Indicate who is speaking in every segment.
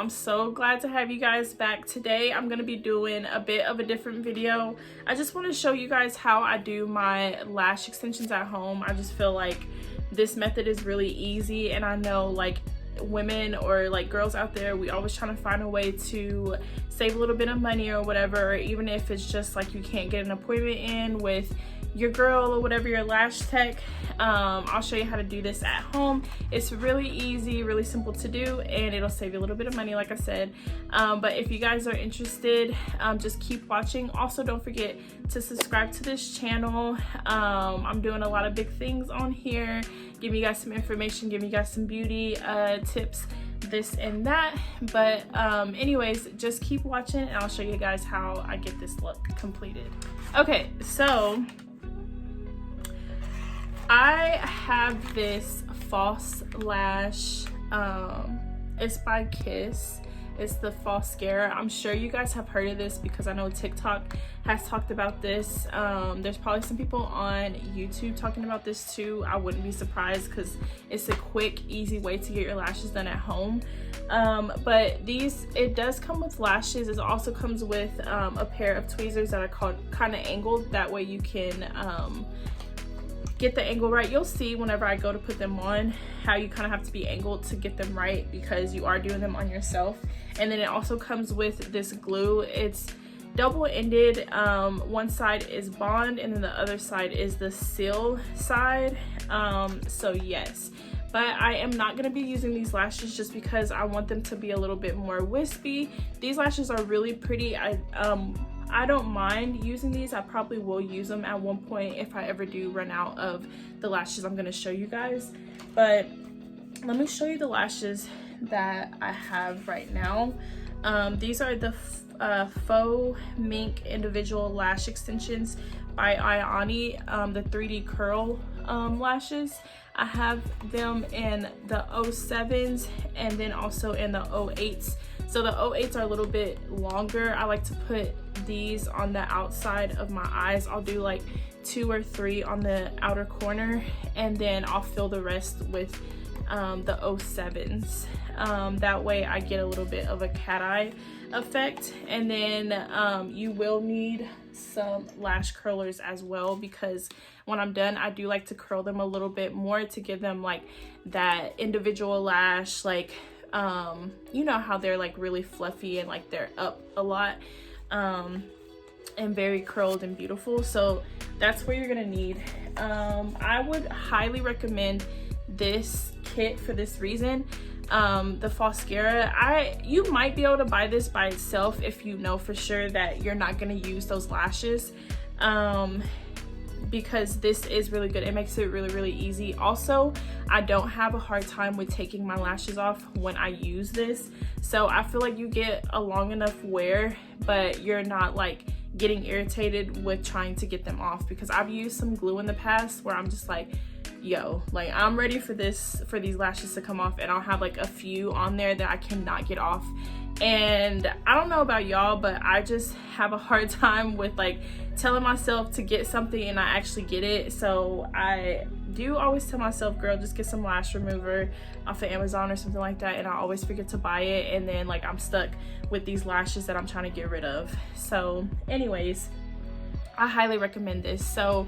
Speaker 1: I'm so glad to have you guys back. Today I'm going to be doing a bit of a different video. I just want to show you guys how I do my lash extensions at home. I just feel like this method is really easy, and I know like women or like girls out there, we always trying to find a way to save a little bit of money or whatever, even if it's just like you can't get an appointment in with your girl or whatever, your lash tech. I'll show you how to do this at home. It's really easy, really simple to do, and it'll save you a little bit of money, like I said. But if you guys are interested, just keep watching. Also, don't forget to subscribe to this channel. I'm doing a lot of big things on here, giving you guys some information, giving you guys some beauty tips, this and that. But anyways, just keep watching and I'll show you guys how I get this look completed. Okay, so I have this false lash. It's by Kiss. It's the Falscara. I'm sure you guys have heard of this because I know TikTok has talked about this. There's probably some people on YouTube talking about this too. I wouldn't be surprised because it's a quick, easy way to get your lashes done at home. But it does come with lashes. It also comes with a pair of tweezers that are called kind of angled. That way you can get the angle right. You'll see whenever I go to put them on how you kind of have to be angled to get them right because you are doing them on yourself. And then it also comes with this glue. It's double-ended. One side is bond and then the other side is the seal side. So yes, but I am not going to be using these lashes just because I want them to be a little bit more wispy. These lashes are really pretty. I don't mind using these. I probably will use them at one point if I ever do run out of the lashes I'm going to show you guys. But let me show you the lashes that I have right now. These are the faux mink individual lash extensions by Ioni, the 3D curl lashes. I have them in the 07s and then also in the 08s. So the 08s are a little bit longer. I like to put these on the outside of my eyes. I'll do like 2 or 3 on the outer corner, and then I'll fill the rest with the 07s. That way I get a little bit of a cat eye effect. And then you will need some lash curlers as well, because when I'm done I do like to curl them a little bit more to give them like that individual lash, like you know how they're like really fluffy and like they're up a lot and very curled and beautiful. So that's what you're gonna need. I would highly recommend this kit for this reason. The Falscara, you might be able to buy this by itself if you know for sure that you're not going to use those lashes, because this is really good. It makes it really, really easy. Also, I don't have a hard time with taking my lashes off when I use this, so I feel like you get a long enough wear, but you're not like getting irritated with trying to get them off, because I've used some glue in the past where I'm just like, yo, like I'm ready for these lashes to come off, and I'll have like a few on there that I cannot get off. And I don't know about y'all, but I just have a hard time with like telling myself to get something and I actually get it. So I do always tell myself, girl, just get some lash remover off of Amazon or something like that, and I always forget to buy it, and then like I'm stuck with these lashes that I'm trying to get rid of. So anyways, I highly recommend this. So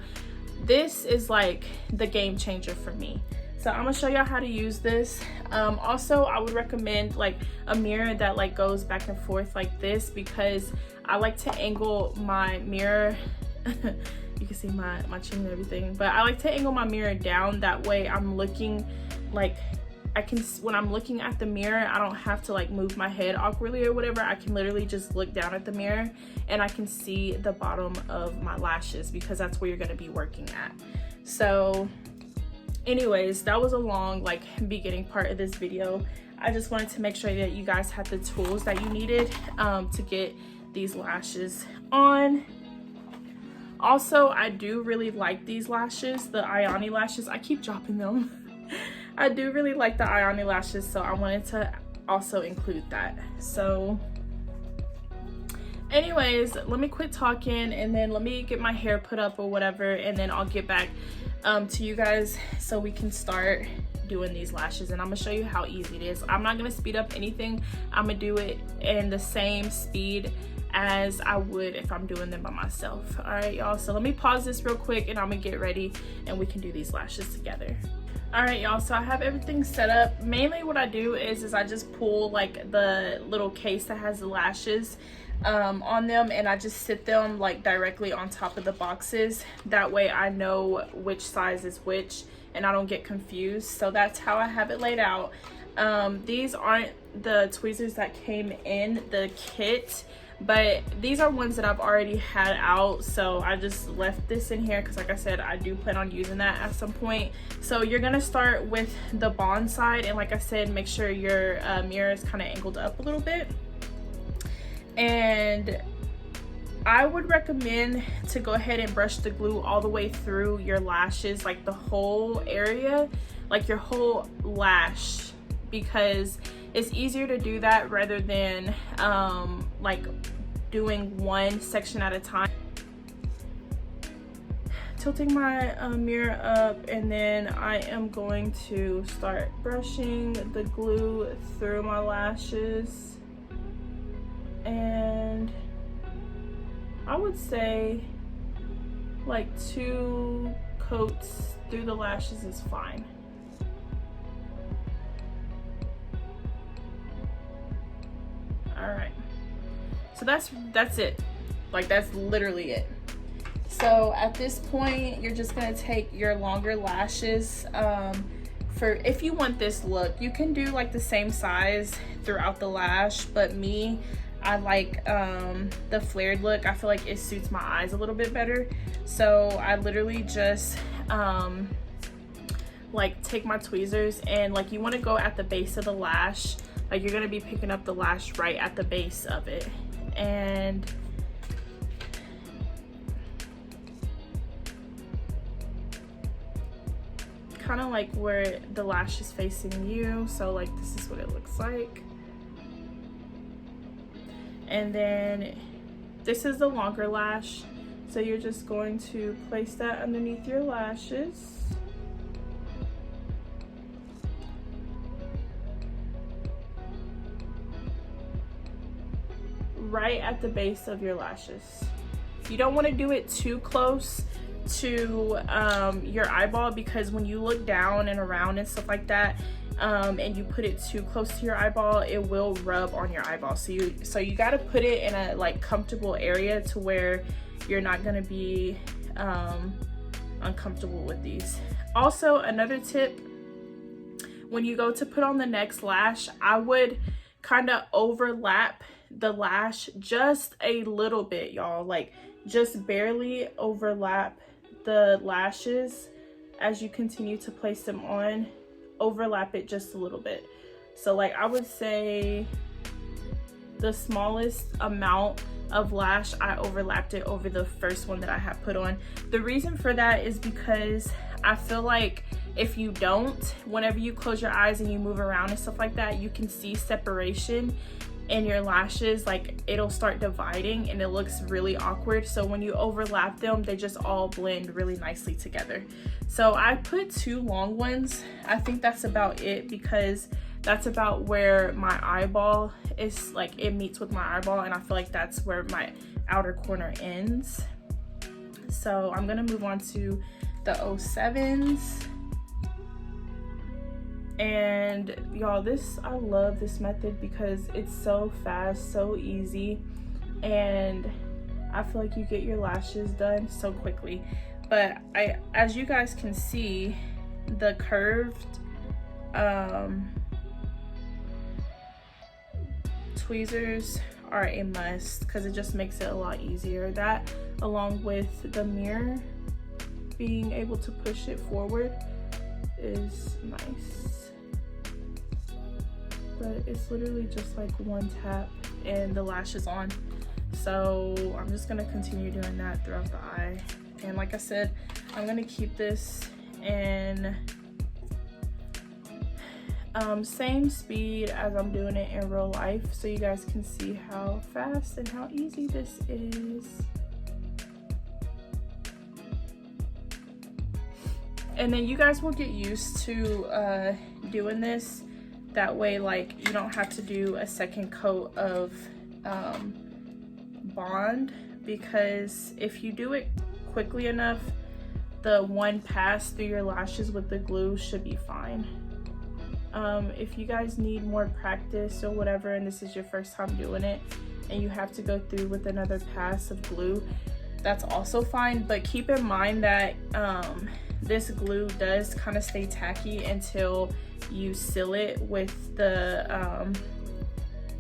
Speaker 1: this is like the game changer for me. So I'm gonna show y'all how to use this. Also, I would recommend like a mirror that like goes back and forth like this, because I like to angle my mirror. You can see my chin and everything, but I like to angle my mirror down. That way I'm looking like when I'm looking at the mirror, I don't have to like move my head awkwardly or whatever. I can literally just look down at the mirror and I can see the bottom of my lashes, because that's where you're going to be working at. So anyways, that was a long like beginning part of this video. I just wanted to make sure that you guys had the tools that you needed to get these lashes on. Also, I do really like these lashes, the Ioni lashes. I keep dropping them. I do really like the Ioni lashes, so I wanted to also include that. So anyways, let me quit talking and then let me get my hair put up or whatever, and then I'll get back to you guys so we can start doing these lashes, and I'm gonna show you how easy it is. I'm not gonna speed up anything. I'm gonna do it in the same speed as I would if I'm doing them by myself. All right, y'all, so let me pause this real quick and I'm gonna get ready and we can do these lashes together. All right, y'all, so I have everything set up. Mainly what I do is I just pull like the little case that has the lashes on them, and I just sit them like directly on top of the boxes. That way I know which size is which and I don't get confused. So that's how I have it laid out. These aren't the tweezers that came in the kit, but these are ones that I've already had out, so I just left this in here because, like I said, I do plan on using that at some point. So you're gonna start with the bond side, and like I said, make sure your mirror is kind of angled up a little bit. And I would recommend to go ahead and brush the glue all the way through your lashes, like the whole area, like your whole lash, because it's easier to do that rather than like doing one section at a time. Tilting my mirror up, and then I am going to start brushing the glue through my lashes. And I would say like 2 coats through the lashes is fine. All right, so that's it. Like, that's literally it. So at this point, you're just gonna take your longer lashes. For if you want this look, you can do like the same size throughout the lash, but me, I like the flared look. I feel like it suits my eyes a little bit better. So I literally just like take my tweezers, and like, you want to go at the base of the lash. Like, you're gonna be picking up the lash right at the base of it, and kind of like where the lash is facing you. So like, this is what it looks like. And then this is the longer lash, so you're just going to place that underneath your lashes. Right at the base of your lashes. You don't want to do it too close to your eyeball, because when you look down and around and stuff like that, and you put it too close to your eyeball, it will rub on your eyeball. So you got to put it in a like comfortable area to where you're not going to be uncomfortable with these. Also, another tip, when you go to put on the next lash, I would kind of overlap the lash just a little bit, y'all. Like, just barely overlap the lashes as you continue to place them on. Overlap it just a little bit. So like, I would say the smallest amount of lash, I overlapped it over the first one that I have put on. The reason for that is because I feel like if you don't, whenever you close your eyes and you move around and stuff like that, you can see separation in your lashes. Like, it'll start dividing and it looks really awkward. So when you overlap them, they just all blend really nicely together. So I put 2 long ones. I think that's about it, because that's about where my eyeball is, like, it meets with my eyeball, and I feel like that's where my outer corner ends. So I'm gonna move on to the 07s. And y'all, I love this method because it's so fast, so easy, and I feel like you get your lashes done so quickly. But as you guys can see, the curved tweezers are a must, because it just makes it a lot easier. That, along with the mirror being able to push it forward, is nice. But it's literally just like one tap and the lash is on. So I'm just gonna continue doing that throughout the eye. And like I said, I'm gonna keep this in same speed as I'm doing it in real life, so you guys can see how fast and how easy this is. And then you guys will get used to doing this. That way, like, you don't have to do a second coat of bond, because if you do it quickly enough, the one pass through your lashes with the glue should be fine. If you guys need more practice or whatever, and this is your first time doing it and you have to go through with another pass of glue, that's also fine. But keep in mind that this glue does kind of stay tacky until you seal it with the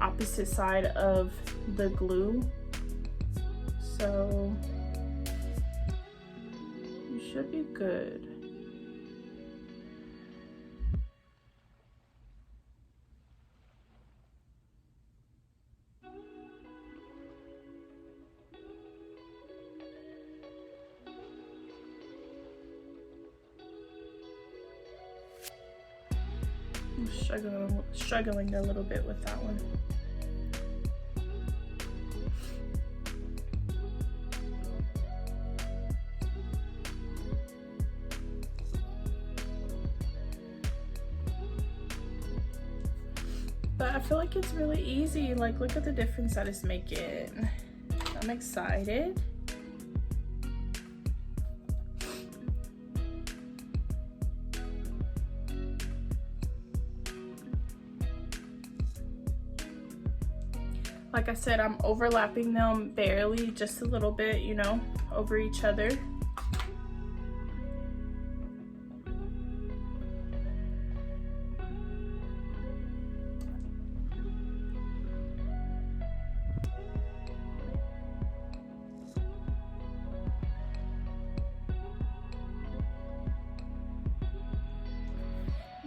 Speaker 1: opposite side of the glue. So you should be good. I'm struggling a little bit with that one. But I feel like it's really easy. Like, look at the difference that it's making. I'm excited. Like I said, I'm overlapping them barely, just a little bit, you know, over each other.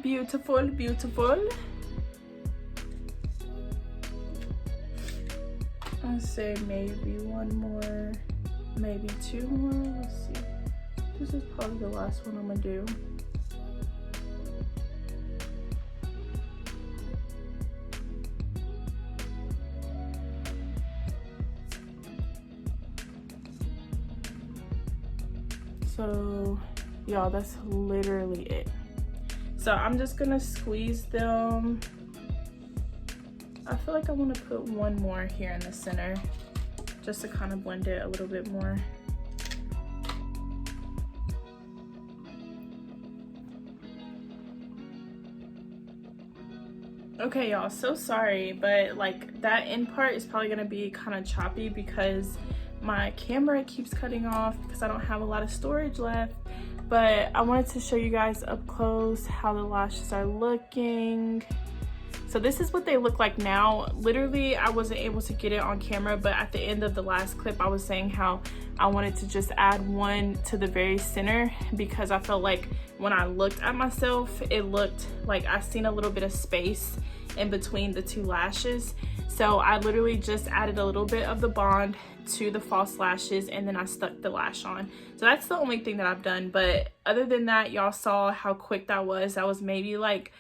Speaker 1: Beautiful, beautiful. I'll say maybe one more, maybe two more. Let's see. This is probably the last one I'm gonna do. So, y'all, that's literally it. So I'm just gonna squeeze them. I feel like I want to put one more here in the center just to kind of blend it a little bit more. Okay, y'all, so sorry, but like that end part is probably gonna be kind of choppy because my camera keeps cutting off because I don't have a lot of storage left. But I wanted to show you guys up close how the lashes are looking. So this is what they look like now. Literally, I wasn't able to get it on camera, but at the end of the last clip, I was saying how I wanted to just add one to the very center because I felt like when I looked at myself, it looked like I seen a little bit of space in between the two lashes. So I literally just added a little bit of the bond to the false lashes and then I stuck the lash on. So that's the only thing that I've done. But other than that, y'all saw how quick that was. That was maybe like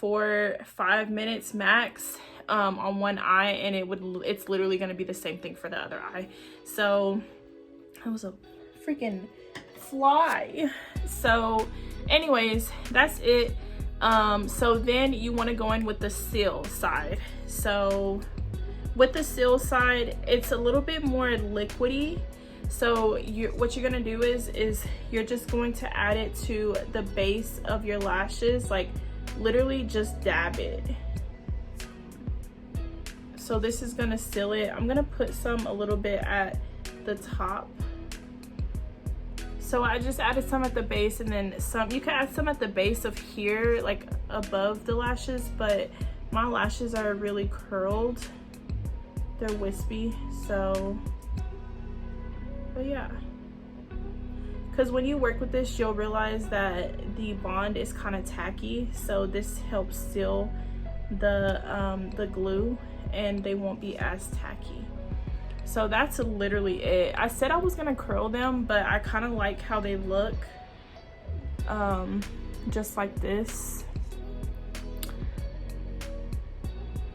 Speaker 1: 4-5 minutes max on one eye, and it's literally going to be the same thing for the other eye. So that was a freaking fly. So anyways, that's it. So then you want to go in with the seal side. So with the seal side, it's a little bit more liquidy. So what you're going to do is you're just going to add it to the base of your lashes, like literally just dab it. So this is gonna seal it. I'm gonna put some a little bit at the top. So I just added some at the base and then some. You can add some at the base of here, like above the lashes, but my lashes are really curled. They're wispy, so, but yeah. Because when you work with this, you'll realize that the bond is kind of tacky, so this helps seal the glue and they won't be as tacky. So that's literally it. I said I was gonna curl them, but I kind of like how they look, just like this.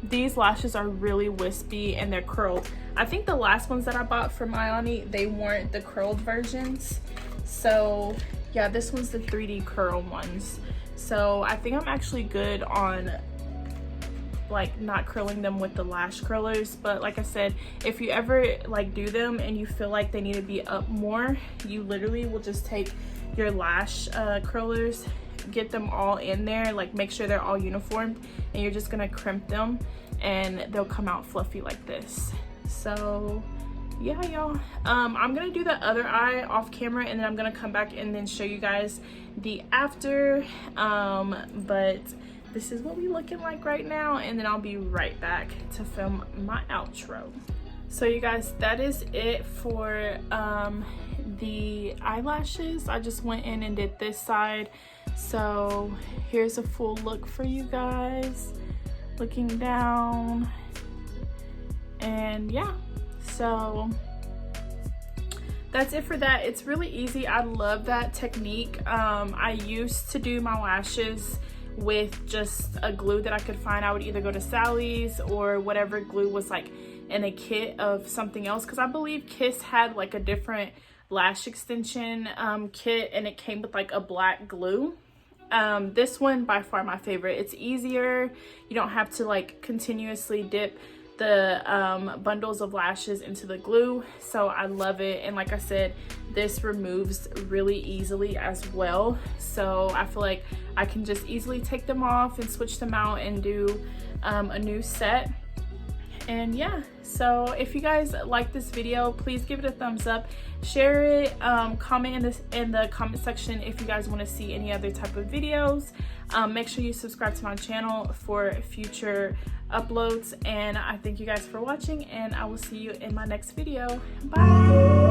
Speaker 1: These lashes are really wispy and they're curled. I think the last ones that I bought from Ioni, they weren't the curled versions. So Yeah, this one's the 3D curl ones. So I think I'm actually good on like not curling them with the lash curlers, but like I said, if you ever like do them and you feel like they need to be up more, you literally will just take your lash curlers, get them all in there, like make sure they're all uniform, and you're just gonna crimp them and they'll come out fluffy like this. So yeah, y'all, I'm gonna do the other eye off camera, and then I'm gonna come back and then show you guys the after, but this is what we looking like right now, and then I'll be right back to film my outro. So you guys, that is it for the eyelashes. I just went in and did this side, so here's a full look for you guys, looking down. And yeah, so that's it for that. It's really easy. I love that technique. I used to do my lashes with just a glue that I could find. I would either go to Sally's or whatever glue was like in a kit of something else, because I believe Kiss had like a different lash extension kit, and it came with like a black glue. This one by far my favorite. It's easier. You don't have to like continuously dip the bundles of lashes into the glue, so I love it. And like I said, this removes really easily as well, so I feel like I can just easily take them off and switch them out and do a new set. And yeah, so if you guys like this video, please give it a thumbs up, share it, comment in the comment section if you guys want to see any other type of videos. Make sure you subscribe to my channel for future uploads, and I thank you guys for watching, and I will see you in my next video. Bye.